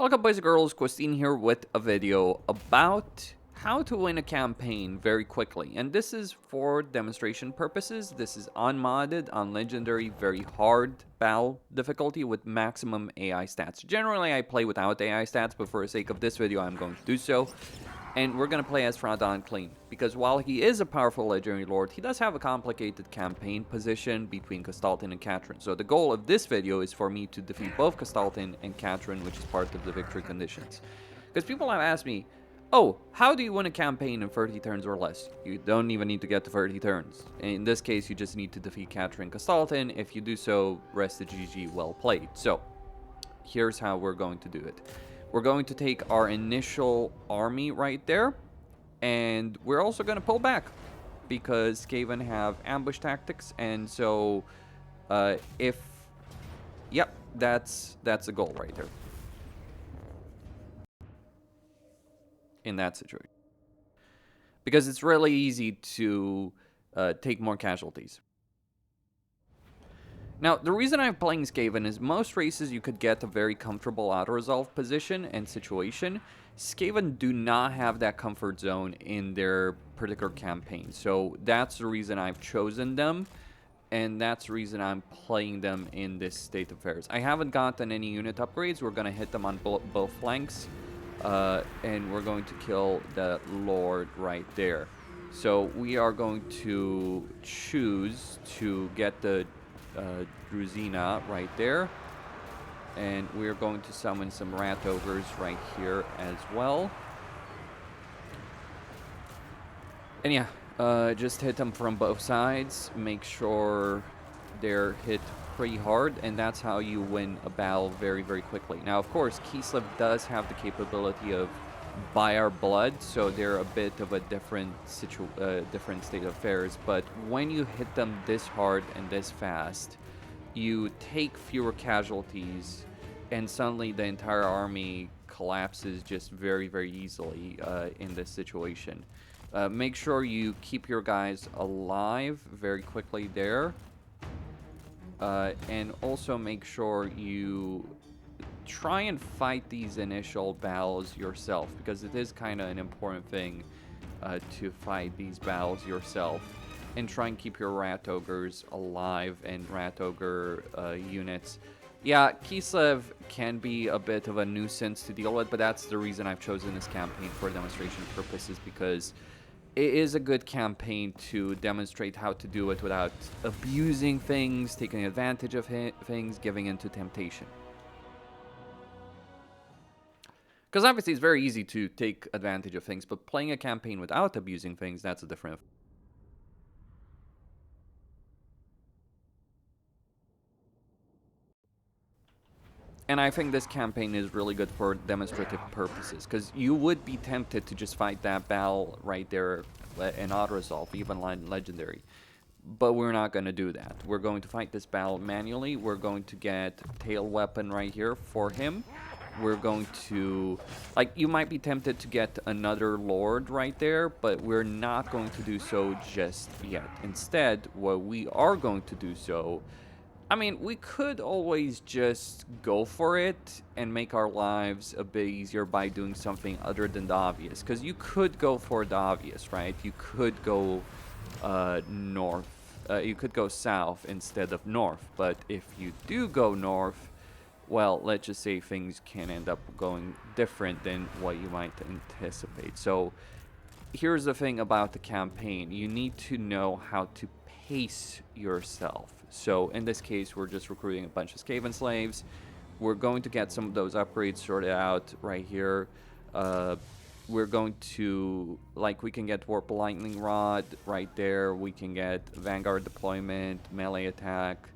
Welcome boys and girls, Costin here with a video about how to win a campaign very quickly. And this is for demonstration purposes. This is unmodded, unlegendary, very hard battle difficulty with maximum AI stats. Generally I play without AI stats, but for the sake of this video I'm going to do so. And we're going to play as Throt the Unclean, because while he is a powerful legendary lord, he does have a complicated campaign position between Costin and Catherine. So the goal of this video is for me to defeat both Costin and Catherine, which is part of the victory conditions. Because people have asked me, oh, how do you win a campaign in 30 turns or less? You don't even need to get to 30 turns. In this case, you just need to defeat Catherine and Costin. If you do so, rest the GG, well played. So here's how we're going to do it. We're going to take our initial army right there, and we're also going to pull back because Skaven have ambush tactics, and so yep, that's the goal right there in that situation, because it's really easy to take more casualties. Now, the reason I'm playing Skaven is most races you could get a very comfortable auto-resolve position and situation. Skaven do not have that comfort zone in their particular campaign. So that's the reason I've chosen them, and that's the reason I'm playing them in this state of affairs. I haven't gotten any unit upgrades. We're going to hit them on both flanks, and we're going to kill the Lord right there. So we are going to choose to get the Druzina right there, and we're going to summon some rat ogres right here as well. And yeah, just hit them from both sides, make sure they're hit pretty hard, and that's how you win a battle very, very quickly. Now, of course, Kislev does have the capability of buy our blood, so they're a bit of a different state of affairs, but when you hit them this hard and this fast, you take fewer casualties, and suddenly the entire army collapses just very, very easily in this situation. Make sure you keep your guys alive very quickly there, and also make sure you try and fight these initial battles yourself, because it is kind of an important thing to fight these battles yourself, and try and keep your rat ogres alive and rat ogre units. Yeah, Kislev can be a bit of a nuisance to deal with, but that's the reason I've chosen this campaign for demonstration purposes, because it is a good campaign to demonstrate how to do it without abusing things, taking advantage of things, giving into temptation. Because obviously it's very easy to take advantage of things, but playing a campaign without abusing things, that's a different. And I think this campaign is really good for demonstrative purposes, because you would be tempted to just fight that battle right there in auto-resolve, even legendary. But we're not going to do that. We're going to fight this battle manually. We're going to get tail weapon right here for him. We're going to, like, you might be tempted to get another lord right there, but we're not going to do so just yet. Instead, what we are going to do so, I mean, we could always just go for it and make our lives a bit easier by doing something other than the obvious. Because you could go for the obvious, right? You could go north. You could go south instead of north. But if you do go north, well, let's just say things can end up going different than what you might anticipate. So here's the thing about the campaign. You need to know how to pace yourself. So in this case, we're just recruiting a bunch of Skaven slaves. We're going to get some of those upgrades sorted out right here. We're going to, like, we can get Warp Lightning Rod right there. We can get Vanguard deployment, melee attack.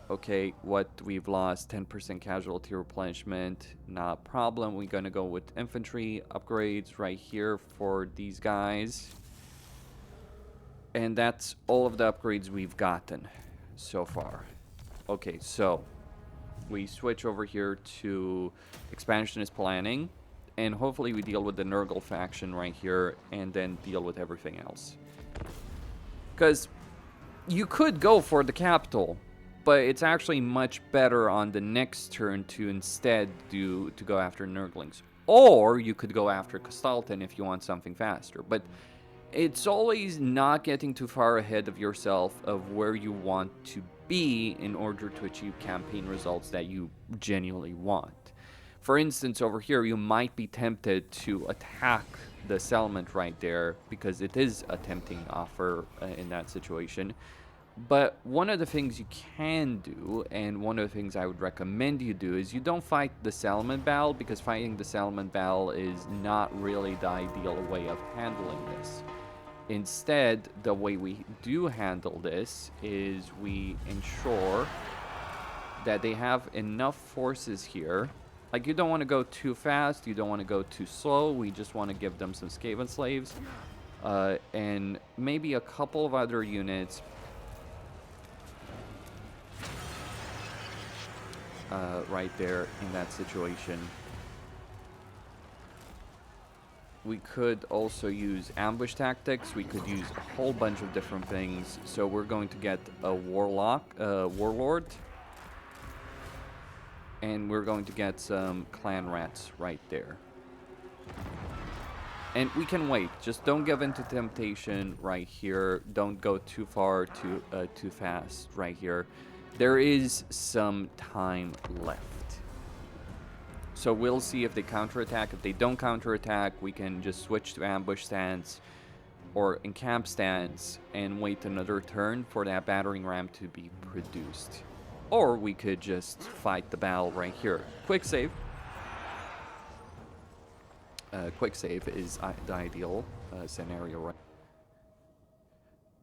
Okay, what we've lost, 10% casualty replenishment, not a problem. We're gonna go with infantry upgrades right here for these guys. And that's all of the upgrades we've gotten so far. Okay, so we switch over here to expansionist planning, and hopefully we deal with the Nurgle faction right here, and then deal with everything else. Because you could go for the capital, but it's actually much better on the next turn to instead go after Nurglings. Or you could go after Costin if you want something faster. But it's always not getting too far ahead of yourself of where you want to be in order to achieve campaign results that you genuinely want. For instance, over here, you might be tempted to attack the settlement right there because it is a tempting offer in that situation. But one of the things you can do, and one of the things I would recommend you do, is you don't fight the settlement battle, because fighting the settlement battle is not really the ideal way of handling this. Instead, the way we do handle this is we ensure that they have enough forces here. Like, you don't want to go too fast, you don't want to go too slow, we just want to give them some Skaven slaves. And maybe a couple of other units. Right there in that situation. We could also use ambush tactics. We could use a whole bunch of different things. So we're going to get a warlord. And we're going to get some clan rats right there. And we can wait. Just don't give in to temptation right here. Don't go too far, too fast right here. There is some time left. So we'll see if they counterattack. If they don't counterattack, we can just switch to ambush stance or encamp stance and wait another turn for that battering ram to be produced. Or we could just fight the battle right here. Quick save. Quick save is the ideal scenario, right?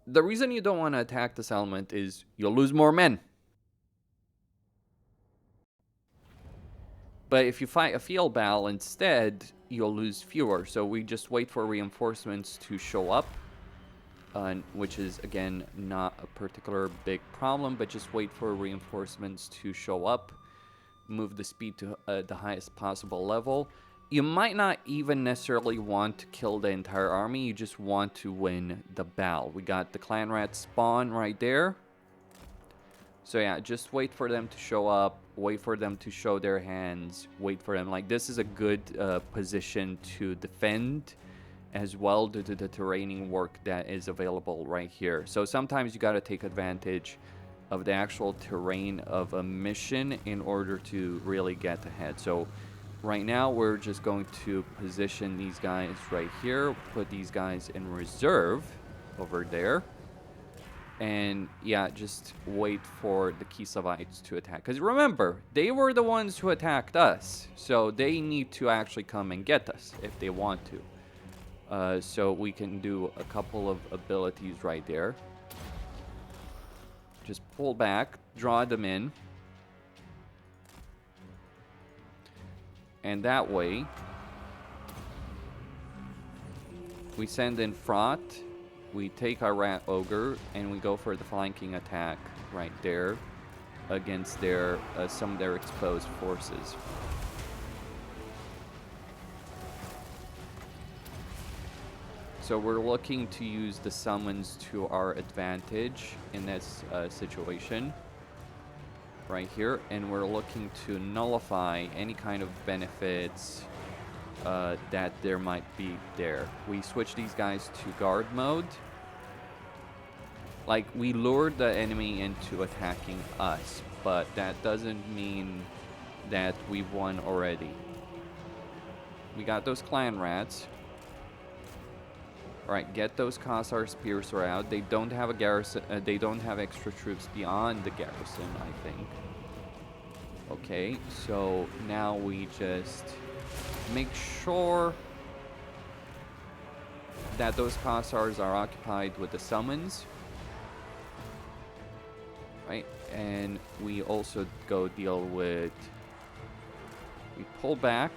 The reason you don't want to attack the settlement is you'll lose more men. But if you fight a field battle instead, you'll lose fewer. So we just wait for reinforcements to show up, which is, again, not a particular big problem, but just wait for reinforcements to show up, move the speed to the highest possible level. You might not even necessarily want to kill the entire army, you just want to win the battle. We got the clan rat spawn right there. So yeah, just wait for them to show up, wait for them to show their hands, wait for them. Like, this is a good position to defend as well due to the terraining work that is available right here. So sometimes you got to take advantage of the actual terrain of a mission in order to really get ahead. So right now we're just going to position these guys right here, put these guys in reserve over there. And yeah, just wait for the Kisavites to attack. Because remember, they were the ones who attacked us. So they need to actually come and get us if they want to. So we can do a couple of abilities right there. Just pull back, draw them in. And that way, we send in Throt. We take our rat ogre and we go for the flanking attack right there against their some of their exposed forces. So we're looking to use the summons to our advantage in this situation right here, and we're looking to nullify any kind of benefits that there might be there. We switch these guys to guard mode. Like, we lured the enemy into attacking us, but that doesn't mean that we've won already. We got those clan rats. Alright, get those Khazar spears out. They don't have a garrison, they don't have extra troops beyond the garrison, I think. Okay, so now we just make sure that those Khazars are occupied with the summons. Right, and we also go deal with, we pull back,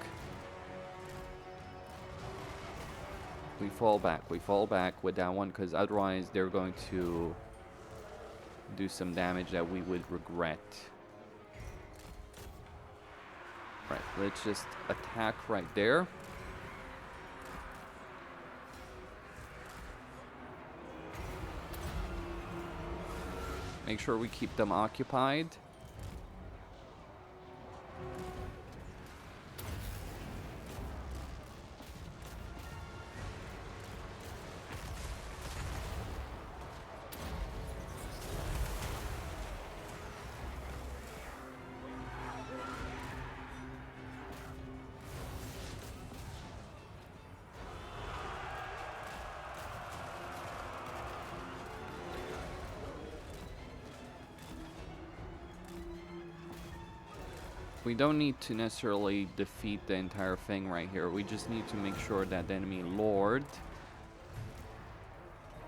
we fall back with that one, because otherwise they're going to do some damage that we would regret. Right, let's just attack right there. Make sure we keep them occupied. We don't need to necessarily defeat the entire thing right here. We just need to make sure that the enemy lord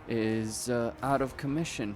is out of commission.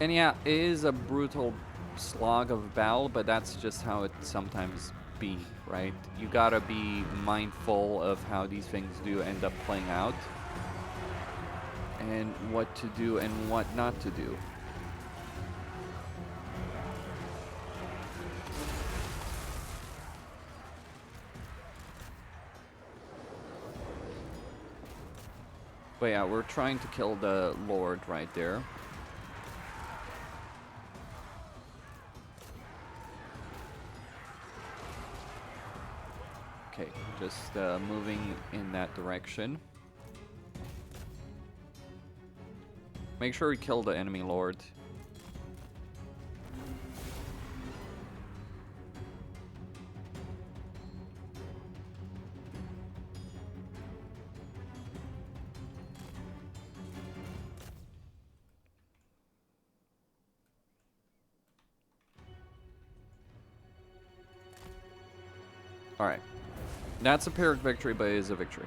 And yeah, it is a brutal slog of battle, but that's just how it sometimes be, right? You gotta be mindful of how these things do end up playing out, and what to do and what not to do. But yeah, we're trying to kill the Lord right there. Okay, just moving in that direction. Make sure we kill the enemy lord. All right. That's a Pyrrhic victory, but it is a victory.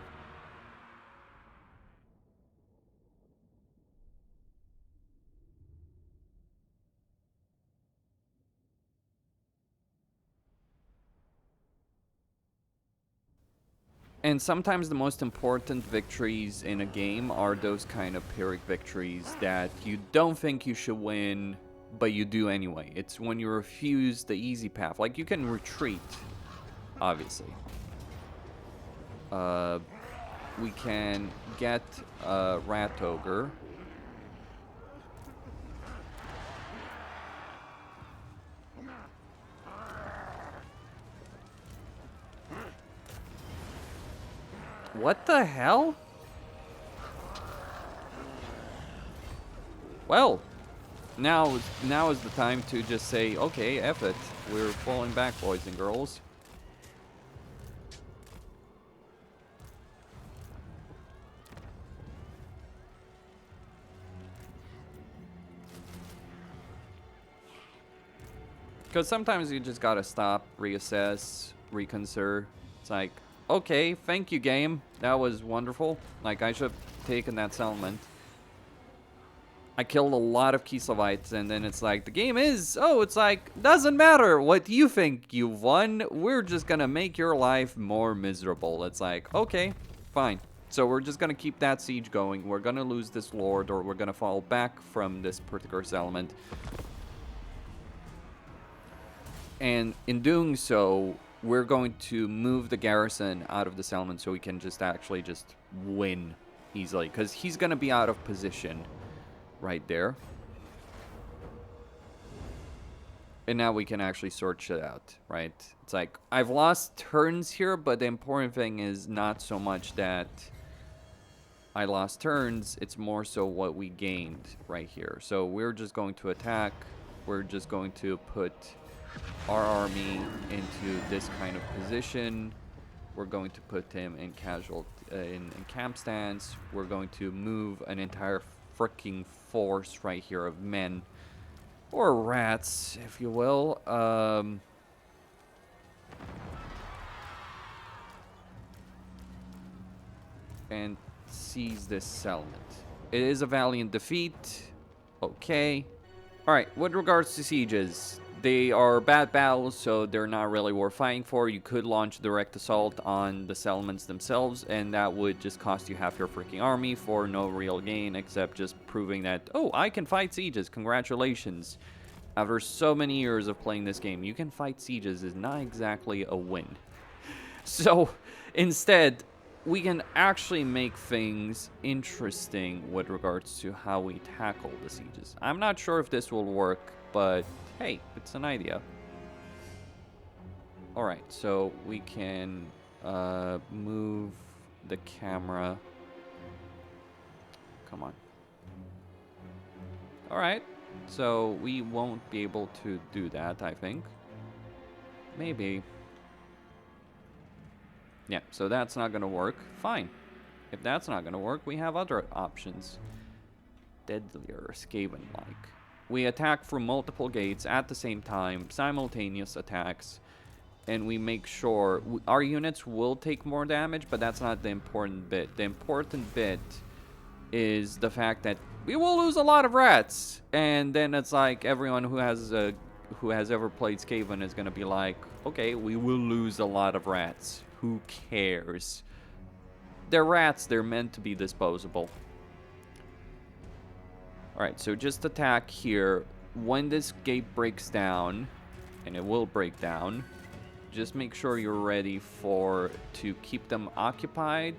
And sometimes the most important victories in a game are those kind of Pyrrhic victories that you don't think you should win, but you do anyway. It's when you refuse the easy path. Like, you can retreat, obviously. We can get a Rat Ogre. What the hell? Well, now is the time to just say, okay, F it. We're falling back, boys and girls. Because sometimes you just gotta stop, reassess, reconsider. It's like, okay, thank you, game. That was wonderful. Like, I should have taken that settlement. I killed a lot of Kislevites, and then it's like, the game is... Oh, it's like, doesn't matter what you think you've won. We're just gonna make your life more miserable. It's like, okay, fine. So we're just gonna keep that siege going. We're gonna lose this lord, or we're gonna fall back from this particular settlement. And in doing so, we're going to move the garrison out of the settlement so we can just actually just win easily. Because he's going to be out of position right there. And now we can actually sort shit out, right? It's like, I've lost turns here, but the important thing is not so much that I lost turns, it's more so what we gained right here. So we're just going to attack. We're just going to put our army into this kind of position. We're going to put him in in camp stance. We're going to move an entire freaking force right here of men. Or rats, if you will. And seize this settlement. It is a valiant defeat. Okay. Alright, with regards to sieges, they are bad battles, so they're not really worth fighting for. You could launch direct assault on the settlements themselves, and that would just cost you half your freaking army for no real gain, except just proving that, oh, I can fight sieges. Congratulations. After so many years of playing this game, you can fight sieges is not exactly a win. So, instead, we can actually make things interesting with regards to how we tackle the sieges. I'm not sure if this will work, but hey, it's an idea. Alright, so we can move the camera. Come on. Alright, so we won't be able to do that, I think. Maybe. Yeah, so that's not gonna work. Fine. If that's not gonna work, we have other options. Deadlier, Skaven-like. We attack from multiple gates at the same time, simultaneous attacks, and we make sure our units will take more damage, but that's not the important bit. The important bit is the fact that we will lose a lot of rats, and then it's like everyone who has ever played Skaven is gonna be like, okay, we will lose a lot of rats. Who cares? They're rats. They're meant to be disposable. Alright, so just attack here. When this gate breaks down, and it will break down, just make sure you're ready to keep them occupied.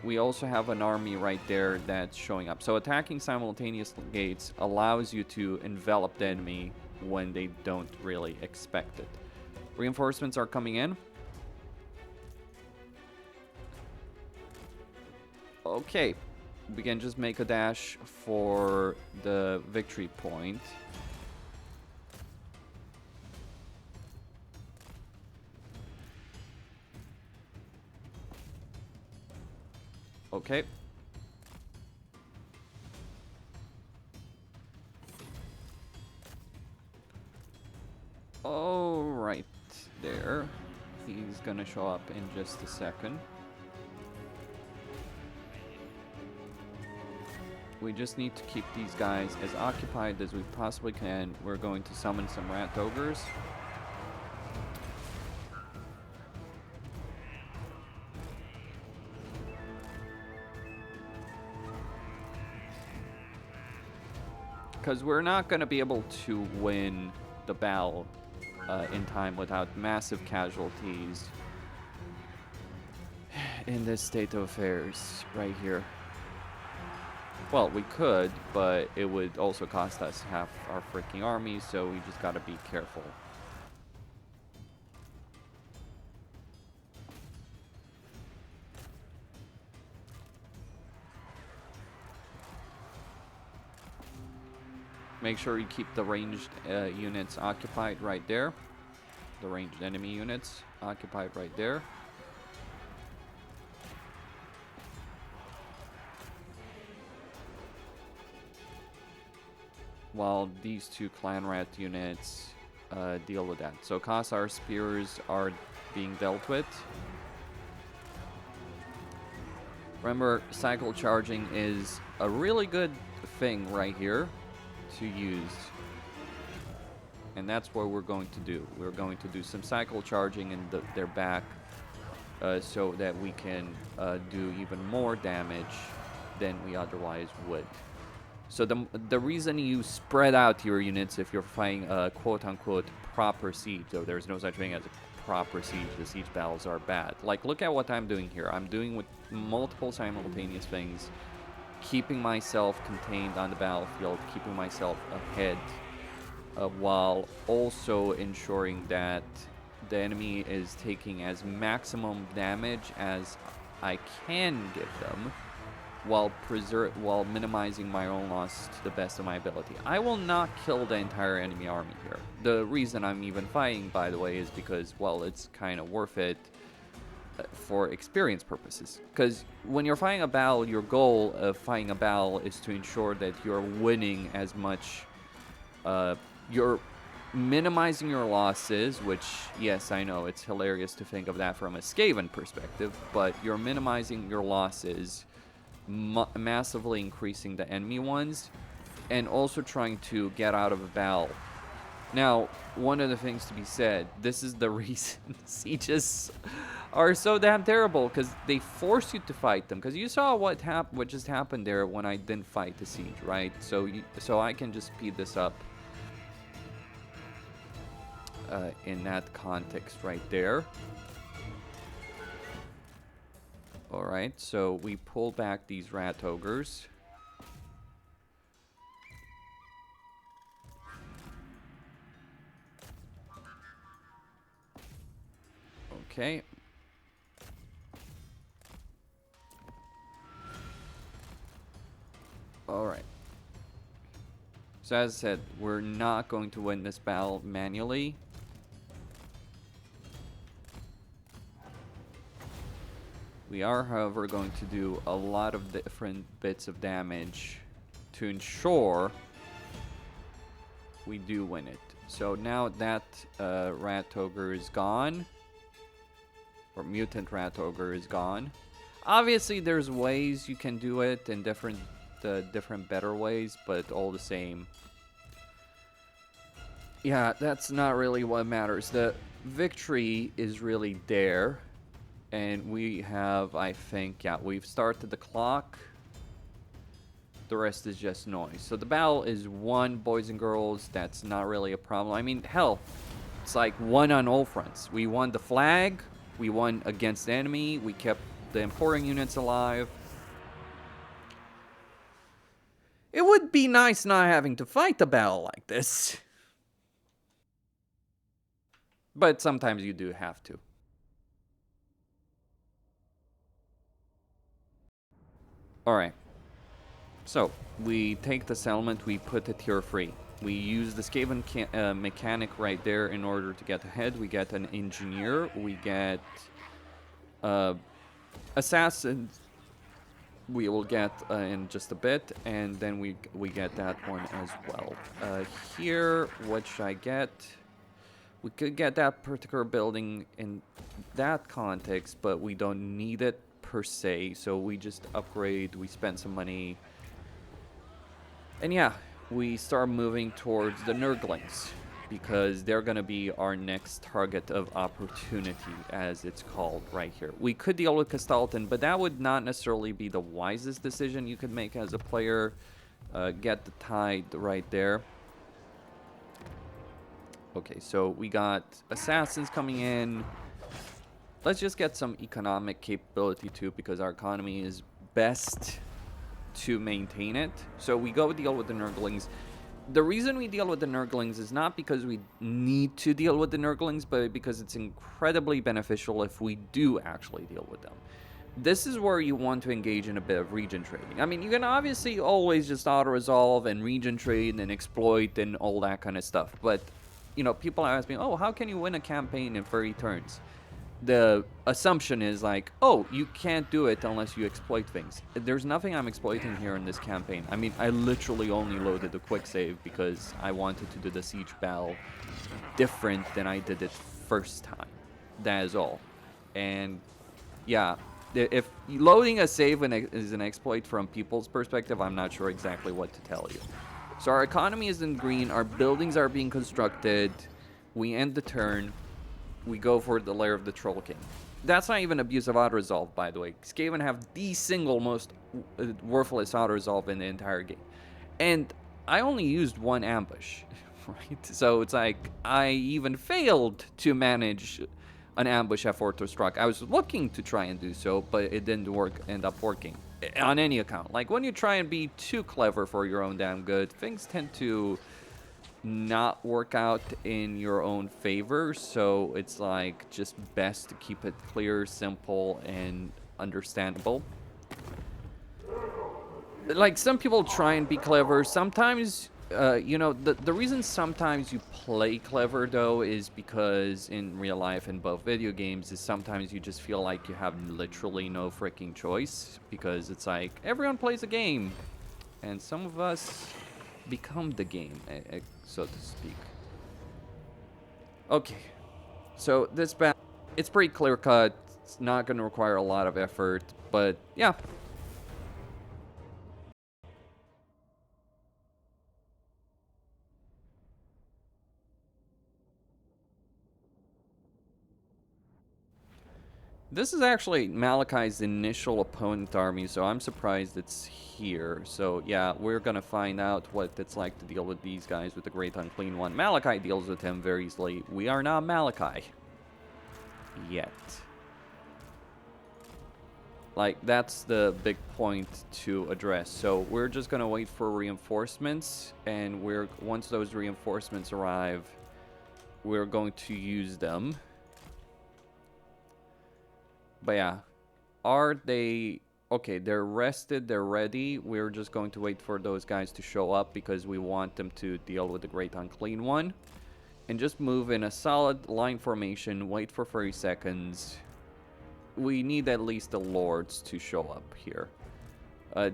We also have an army right there that's showing up. So attacking simultaneous gates allows you to envelop the enemy when they don't really expect it. Reinforcements are coming in. Okay, we can just make a dash for the victory point. Okay. All right, there. He's gonna show up in just a second. We just need to keep these guys as occupied as we possibly can. We're going to summon some rat ogres. Because we're not going to be able to win the battle in time without massive casualties in this state of affairs right here. Well, we could, but it would also cost us half our freaking army, so we just gotta be careful. Make sure you keep the ranged units occupied right there. The ranged enemy units occupied right there. While these two clan rat units deal with that. So Khazar spears are being dealt with. Remember, cycle charging is a really good thing right here to use. And that's what we're going to do. We're going to do some cycle charging in their back so that we can do even more damage than we otherwise would. So the reason you spread out your units if you're fighting a quote-unquote proper siege, though there's no such thing as a proper siege, the siege battles are bad. Like, look at what I'm doing here. I'm doing with multiple simultaneous things, keeping myself contained on the battlefield, keeping myself ahead, while also ensuring that the enemy is taking as maximum damage as I can give them while minimizing my own loss to the best of my ability. I will not kill the entire enemy army here. The reason I'm even fighting, by the way, is because, well, it's kind of worth it for experience purposes. Because when you're fighting a battle, your goal of fighting a battle is to ensure that you're winning as much. You're minimizing your losses, which, yes, I know it's hilarious to think of that from a Skaven perspective, but you're minimizing your losses, massively increasing the enemy ones, and also trying to get out of a battle. Now, one of the things to be said, this is the reason sieges are so damn terrible, because they force you to fight them. Because you saw what just happened there when I didn't fight the siege, right? So I can just speed this up in that context right there. Alright, so we pull back these rat ogres. Okay. Alright. So as I said, we're not going to win this battle manually. We are, however, going to do a lot of different bits of damage to ensure we do win it. So now that rat ogre is gone, or mutant rat ogre is gone. Obviously, there's ways you can do it in different better ways, but all the same. Yeah, that's not really what matters. The victory is really there. And we have, I think, yeah, we've started the clock. The rest is just noise. So the battle is won, boys and girls. That's not really a problem. I mean, hell, it's like won on all fronts. We won the flag. We won against the enemy. We kept the importing units alive. It would be nice not having to fight a battle like this. But sometimes you do have to. Alright, so we take the settlement, we put it tier free. We use the Skaven mechanic right there in order to get ahead. We get an engineer, we get assassins, we will get in just a bit, and then we get that one as well. Here, what should I get? We could get that particular building in that context, but we don't need it per se, so we just upgrade, we spend some money, and yeah, we start moving towards the Nurglings, because they're gonna be our next target of opportunity, as it's called right here. We could deal with Castalton, but that would not necessarily be the wisest decision you could make as a player. Get the tide right there. Okay, so we got assassins coming in. Let's just get some economic capability too, because our economy is best to maintain it. So we go deal with the Nurglings. The reason we deal with the Nurglings is not because we need to deal with the Nurglings, but because it's incredibly beneficial if we do actually deal with them. This is where you want to engage in a bit of region trading. I mean, you can obviously always just auto-resolve and region trade and exploit and all that kind of stuff. But, you know, people ask me, oh, how can you win a campaign in 30 turns? The assumption is like, oh, you can't do it unless you exploit things. There's nothing I'm exploiting here in this campaign. I mean, I literally only loaded a quick save because I wanted to do the siege battle different than I did it first time. That is all. And yeah, if loading a save is an exploit from people's perspective, I'm not sure exactly what to tell you. So our economy is in green, our buildings are being constructed, we end the turn. We go for the Lair of the Troll King. That's not even abuse of auto-resolve, by the way. Skaven have the single most worthless auto-resolve in the entire game. And I only used one ambush, right? So it's like, I even failed to manage an ambush at Fortress Rock. I was looking to try and do so, but it didn't end up working. On any account. Like, when you try and be too clever for your own damn good, things tend to not work out in your own favor, so it's like just best to keep it clear, simple, and understandable. like, some people try and be clever. Sometimes, you know, the reason sometimes you play clever, though, is because in real life, in both video games, is sometimes you just feel like you have literally no freaking choice. Because it's like, everyone plays a game. And some of us become the game, so to speak. Okay. So, this battle, it's pretty clear-cut. It's not going to require a lot of effort. But, yeah. This is actually Malachi's initial opponent army, so I'm surprised it's here. So yeah, we're gonna find out what it's like to deal with these guys with the Great Unclean One. Malachi deals with him very easily. We are not Malachi. Yet. Like, that's the big point to address. So we're just gonna wait for reinforcements, and once those reinforcements arrive, we're going to use them. But yeah, are they... Okay, they're rested, they're ready. We're just going to wait for those guys to show up because we want them to deal with the Great Unclean One. And just move in a solid line formation, wait for 30 seconds. We need at least the Lords to show up here.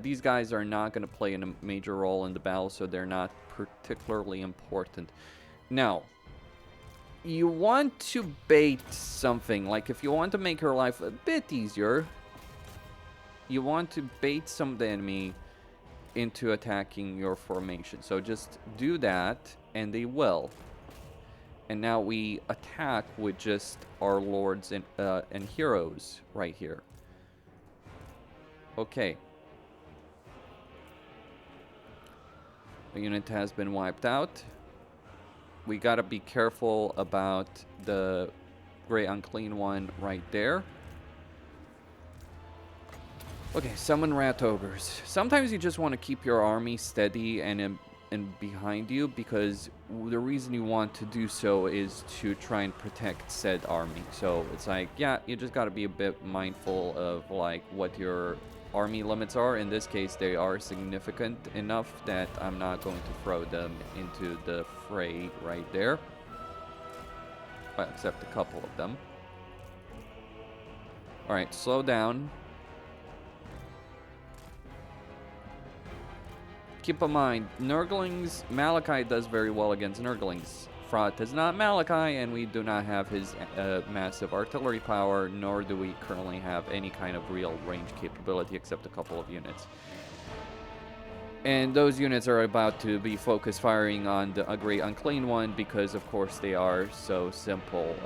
These guys are not going to play a major role in the battle, so they're not particularly important. Now... you want to bait something, like if you want to make your life a bit easier, you want to bait some of the enemy into attacking your formation. So just do that, and they will. And now we attack with just our lords and heroes right here. Okay. The unit has been wiped out. We gotta be careful about the Great Unclean One right there. Okay, summon rat ogres. Sometimes you just want to keep your army steady and behind you, because the reason you want to do so is to try and protect said army. So it's like, yeah, you just gotta be a bit mindful of like what your army limits are. In this case, they are significant enough that I'm not going to throw them into the fray right there. Well, except a couple of them. Alright, slow down. Keep in mind, Nurglings, Malachi does very well against Nurglings. Throt is not Malachi, and we do not have his massive artillery power, nor do we currently have any kind of real range capability except a couple of units. And those units are about to be focus firing on the Great Unclean One because, of course, they are so simple.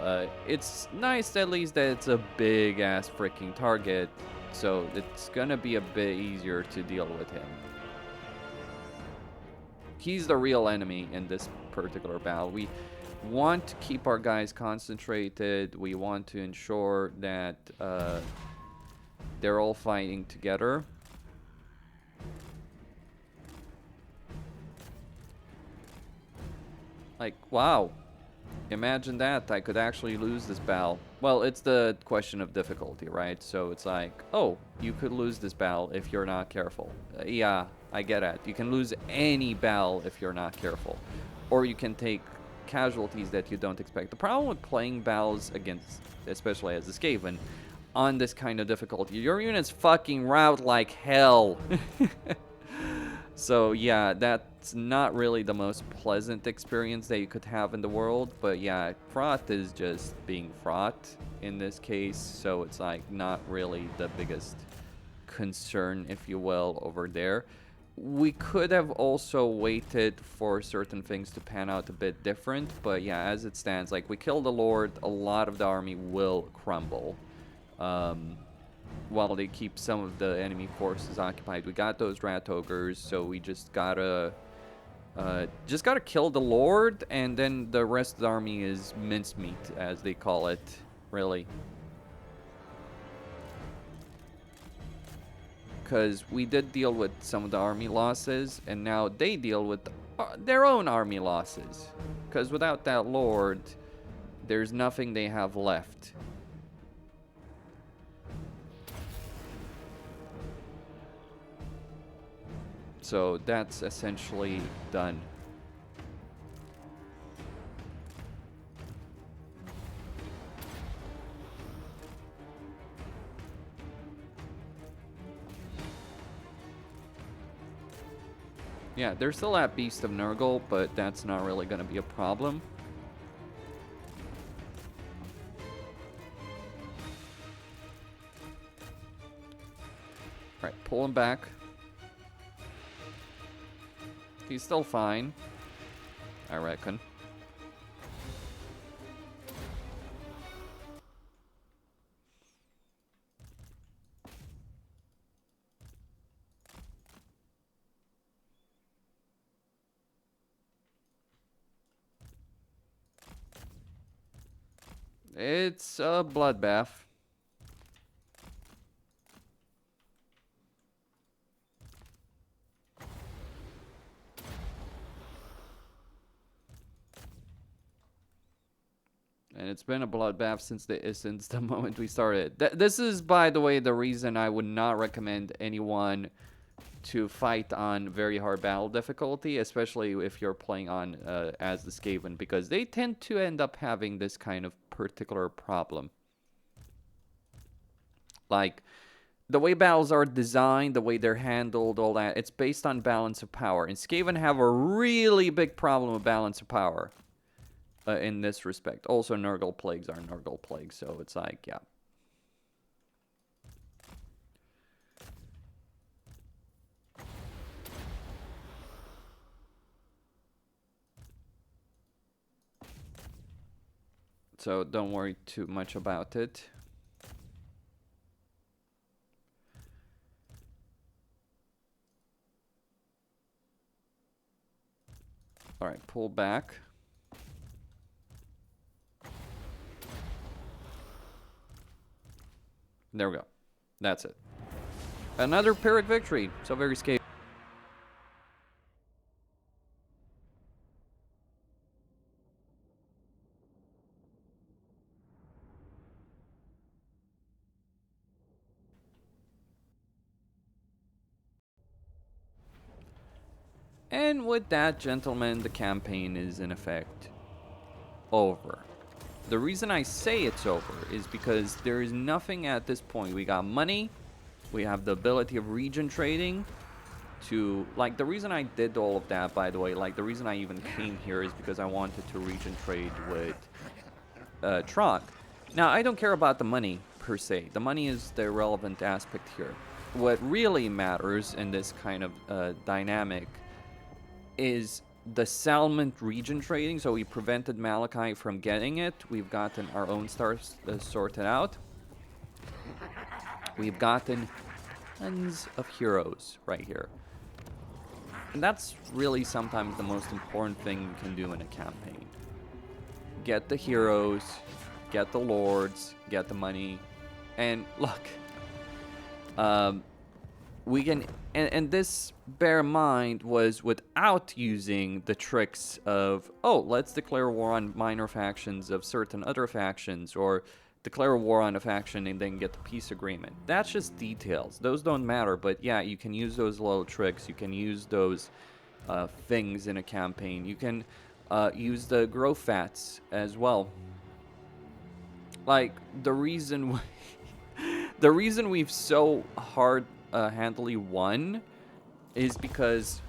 It's nice at least that it's a big-ass freaking target, so it's gonna be a bit easier to deal with him. He's the real enemy in this particular battle. We want to keep our guys concentrated. We want to ensure that they're all fighting together. Like, wow. Imagine that. I could actually lose this battle. Well, it's the question of difficulty, right? So it's like, oh, you could lose this battle if you're not careful. Yeah, I get it. You can lose any battle if you're not careful. Or you can take casualties that you don't expect. The problem with playing battles against, especially as a Skaven, on this kind of difficulty, your units fucking rout like hell. So yeah, that's not really the most pleasant experience that you could have in the world, but yeah, Throt is just being Throt in this case, so it's like not really the biggest concern, if you will, over there. We could have also waited for certain things to pan out a bit different, but yeah, as it stands, like, we kill the Lord, a lot of the army will crumble. While they keep some of the enemy forces occupied. We got those rat ogres, so we just gotta kill the Lord, and then the rest of the army is mincemeat, as they call it, really. Because we did deal with some of the army losses, and now they deal with their own army losses. Because without that Lord, there's nothing they have left. So that's essentially done. Yeah, there's still that Beast of Nurgle, but that's not really going to be a problem. Alright, pull him back. He's still fine, I reckon. It's a bloodbath. And it's been a bloodbath since the moment we started. This is, by the way, the reason I would not recommend anyone to fight on very hard battle difficulty, especially if you're playing on as the Skaven, because they tend to end up having this kind of particular problem. Like, the way battles are designed, the way they're handled, all that, it's based on balance of power. And Skaven have a really big problem with balance of power in this respect. Also, Nurgle Plagues are Nurgle Plagues, so it's like, yeah. So don't worry too much about it. All right, pull back. There we go. That's it. Another Pyrrhic victory. So very scary. And with that, gentlemen, the campaign is in effect over. The reason I say it's over is because there is nothing at this point. We got money. We have the ability of region trading to, like, the reason I did all of that, by the way, like, the reason I even came here is because I wanted to region trade with Throt. Now, I don't care about the money, per se. The money is the relevant aspect here. What really matters in this kind of dynamic is the settlement region trading. So we prevented Malachi from getting it. We've gotten our own stars sorted out. We've gotten tons of heroes right here. And that's really sometimes the most important thing you can do in a campaign. Get the heroes, get the lords, get the money. And look, we can, and this, bear in mind, was without using the tricks of, oh, let's declare war on minor factions of certain other factions, or declare war on a faction and then get the peace agreement. That's just details. Those don't matter, but yeah, you can use those little tricks. You can use those things in a campaign. You can use the grow fats as well. Like, the reason the reason we've so handily won is because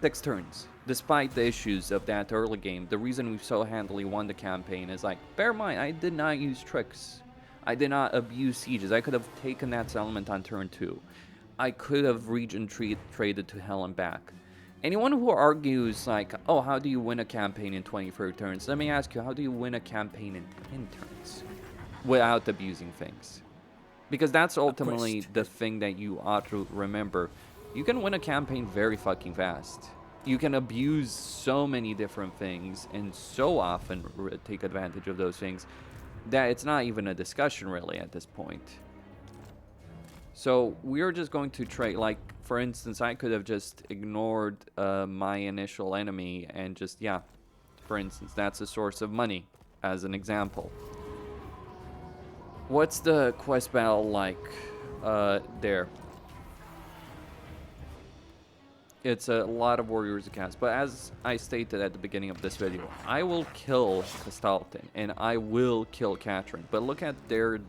6 turns. Despite the issues of that early game, the reason we've so handily won the campaign is, like, bear in mind, I did not use tricks. I did not abuse sieges. I could have taken that settlement on turn 2. I could have region traded to hell and back. Anyone who argues, like, oh, how do you win a campaign in 24 turns? Let me ask you, how do you win a campaign in 10 turns without abusing things? Because that's ultimately the thing that you ought to remember. You can win a campaign very fucking fast. You can abuse so many different things and so often take advantage of those things that it's not even a discussion really at this point. So we're just going to trade, like, for instance, I could have just ignored my initial enemy and just, yeah, for instance, that's a source of money as an example. What's the quest battle like there? It's a lot of warriors to cast. But as I stated at the beginning of this video, I will kill Castalton and I will kill Catherine. But look at their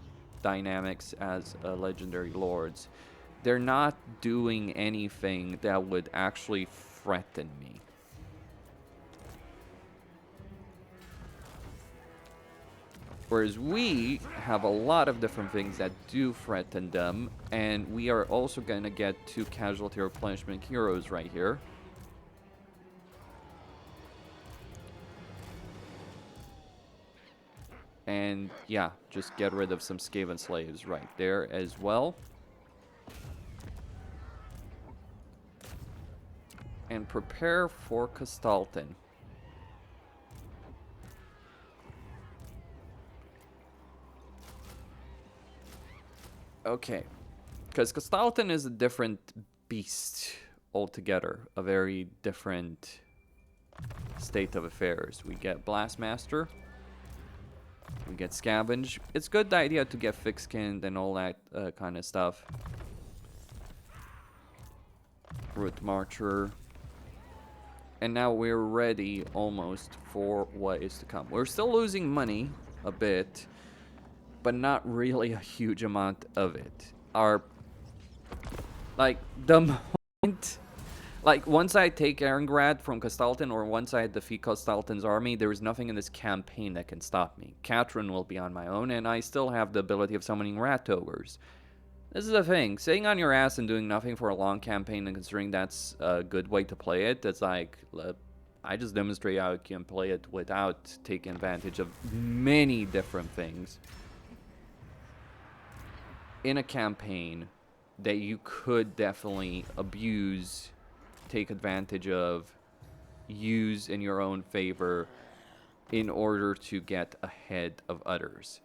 dynamics as legendary lords. They're not doing anything that would actually threaten me. Whereas we have a lot of different things that do threaten them, and we are also going to get 2 casualty replenishment heroes right here. And yeah, just get rid of some Skaven slaves right there as well. And prepare for Castalton. Okay, because Castalton is a different beast altogether, a very different state of affairs. We get Blastmaster, we get Scavenge. It's good idea to get thick-skinned and all that kind of stuff. Root Marcher. And now we're ready almost for what is to come. We're still losing money a bit, but not really a huge amount of it. Like, the moment, like, once I take Erengrad from Castalton, or once I defeat Castalton's army, there is nothing in this campaign that can stop me. Catherine will be on my own, and I still have the ability of summoning rat ogres. This is the thing, sitting on your ass and doing nothing for a long campaign, and considering that's a good way to play it, it's like, I just demonstrate how you can play it without taking advantage of many different things in a campaign that you could definitely abuse, take advantage of, use in your own favor in order to get ahead of others.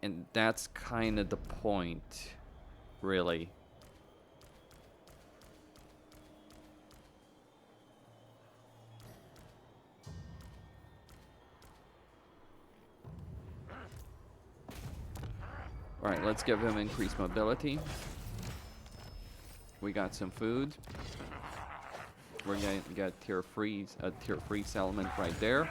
And that's kind of the point, really. Alright, let's give him increased mobility. We got some food. We're gonna get a tier 3 settlement right there.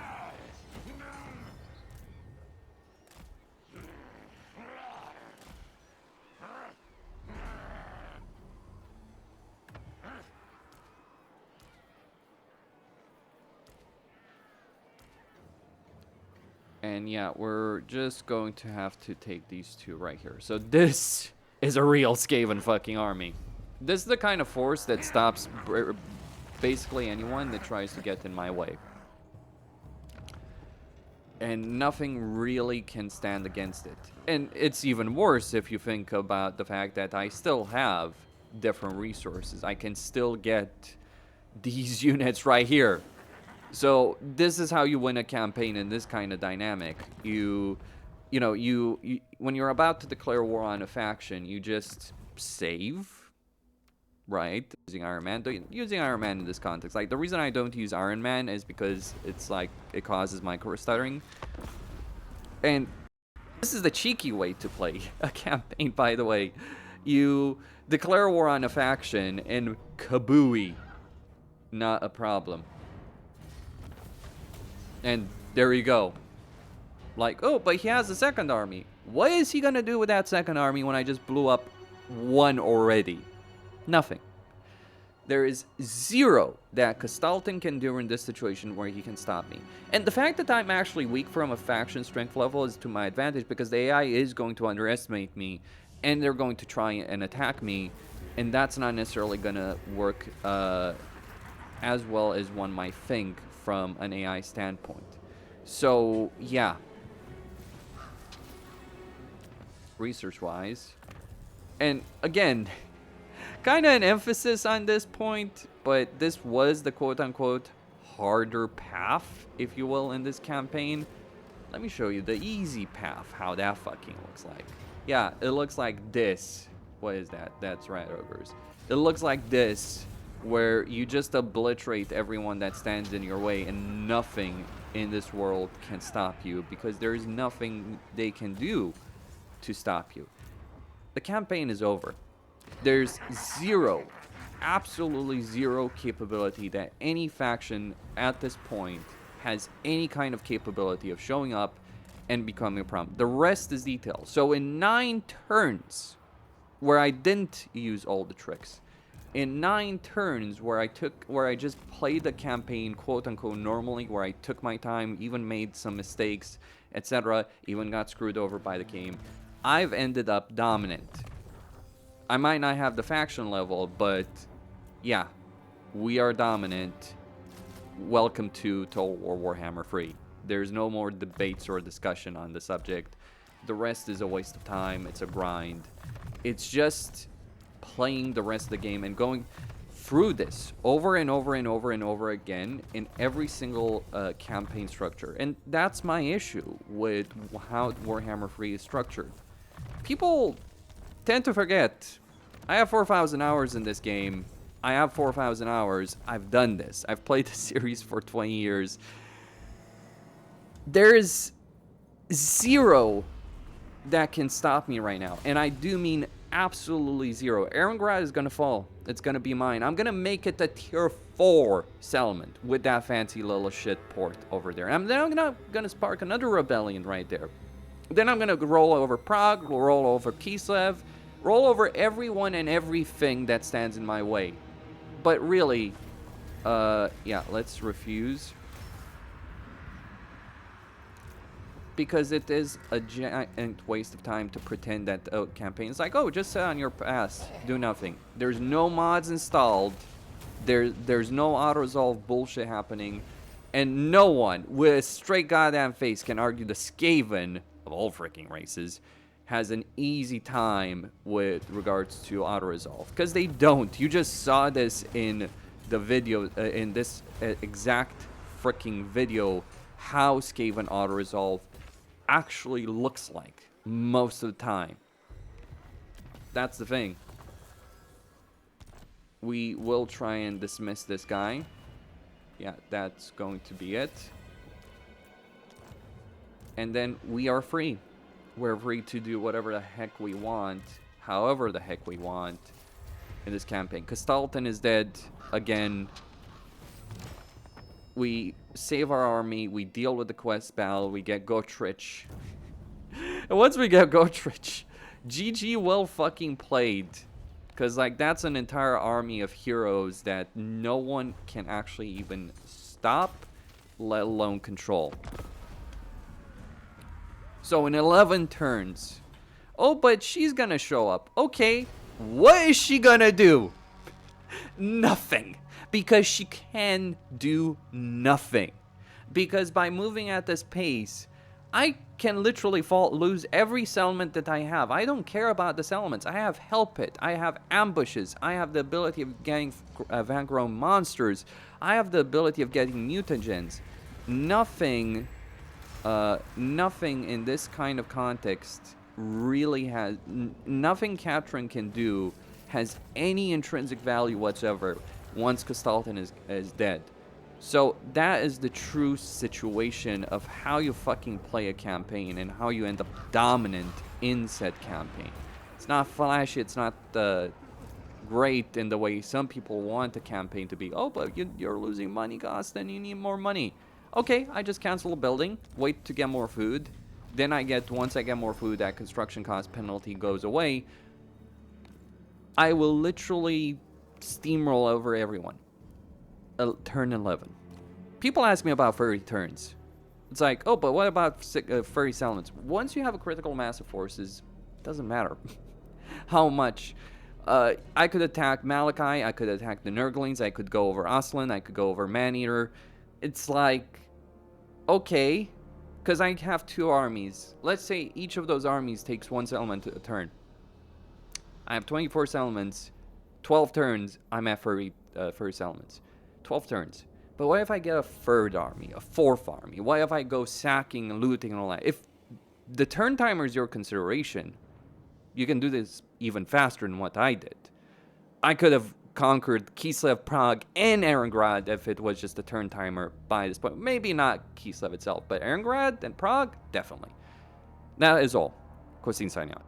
And yeah, we're just going to have to take these 2 right here. So this is a real Skaven fucking army. This is the kind of force that stops basically anyone that tries to get in my way. And nothing really can stand against it. And it's even worse if you think about the fact that I still have different resources. I can still get these units right here. So this is how you win a campaign in this kind of dynamic. You know, when you're about to declare war on a faction, you just save, right? Using Iron Man. Using Iron Man in this context. Like, the reason I don't use Iron Man is because it's like, it causes micro stuttering. And this is the cheeky way to play a campaign, by the way. You declare war on a faction and kabooey. Not a problem. And there you go. Like, oh, but he has a second army. What is he gonna do with that second army when I just blew up one already? Nothing. There is 0 that Castalton can do in this situation where he can stop me. And the fact that I'm actually weak from a faction strength level is to my advantage, because the AI is going to underestimate me and they're going to try and attack me, and that's not necessarily gonna work as well as one might think from an AI standpoint. So yeah, research wise, and again, kind of an emphasis on this point, but this was the quote-unquote harder path, if you will, in this campaign. Let me show you the easy path, how that fucking looks like. Yeah, it looks like this. What is that? That's rat ogres. It looks like this, where you just obliterate everyone that stands in your way, and nothing in this world can stop you, because there is nothing they can do to stop you. The campaign is over. There's 0 absolutely zero capability that any faction at this point has any kind of capability of showing up and becoming a problem. The rest is detail. So in 9 turns where I didn't use all the tricks, in 9 turns where I just played the campaign quote unquote normally, where I took my time, even made some mistakes, etc., even got screwed over by the game, I've ended up dominant. I might not have the faction level, but yeah, we are dominant. Welcome to Total War Warhammer Free. There's no more debates or discussion on the subject. The rest is a waste of time. It's a grind. It's just playing the rest of the game and going through this over and over and over and over again in every single campaign structure. And that's my issue with how Warhammer Free is structured. People tend to forget, I have 4,000 hours in this game. I have 4,000 hours. I've done this. I've played the series for 20 years. There's zero that can stop me right now. And I do mean absolutely zero. Erengrad is going to fall. It's going to be mine. I'm going to make it a tier 4 settlement with that fancy little shit port over there. And then I'm going to spark another rebellion right there. Then I'm going to roll over Prague, roll over Kislev, roll over everyone and everything that stands in my way. But really, yeah, let's refuse. Because it is a giant waste of time to pretend that campaign is like, oh, just sit on your ass, do nothing. There's no mods installed. There's no auto-resolve bullshit happening. And no one with a straight goddamn face can argue the Skaven, of all freaking races, has an easy time with regards to auto-resolve. Because they don't. You just saw this in the video, in this exact freaking video, how Skaven auto-resolve actually looks like most of the time. That's the thing. We will try and dismiss this guy. Yeah, that's going to be it. And then we are free. We're free to do whatever the heck we want, however the heck we want in this campaign. Castalton is dead again. We save our army, we deal with the quest battle, we get Gotrich. And once we get Gotrich, GG well fucking played. Because, like, that's an entire army of heroes that no one can actually even stop, let alone control. So in 11 turns, oh, but she's gonna show up. Okay, what is she gonna do? Nothing. Because she can do nothing. Because by moving at this pace, I can literally lose every settlement that I have. I don't care about the settlements. I have Help It. I have ambushes. I have the ability of getting van-grown monsters. I have the ability of getting mutagens. Nothing in this kind of context really has... Nothing Katrin can do has any intrinsic value whatsoever once Castalton is dead. So that is the true situation of how you fucking play a campaign and how you end up dominant in said campaign. It's not flashy, it's not great in the way some people want a campaign to be. Oh, but you're losing money, Costin, you need more money. Okay, I just cancel a building, wait to get more food. Then once I get more food, that construction cost penalty goes away. I will literally steamroll over everyone. Turn 11. People ask me about furry turns. It's like, oh, but what about furry settlements? Once you have a critical mass of forces, it doesn't matter how much. I could attack Malachi, I could attack the Nurglings, I could go over Aslan, I could go over Maneater. It's like, okay, because I have 2 armies. Let's say each of those armies takes 1 settlement a turn. I have 24 settlements, 12 turns, I'm at furry settlements. 12 turns. But what if I get a 3rd army, a 4th army? What if I go sacking and looting and all that? If the turn timer is your consideration, you can do this even faster than what I did. I could have conquered Kislev, Prague, and Erengrad if it was just a turn timer by this point. Maybe not Kislev itself, but Erengrad and Prague, definitely. That is all. Costin signing out.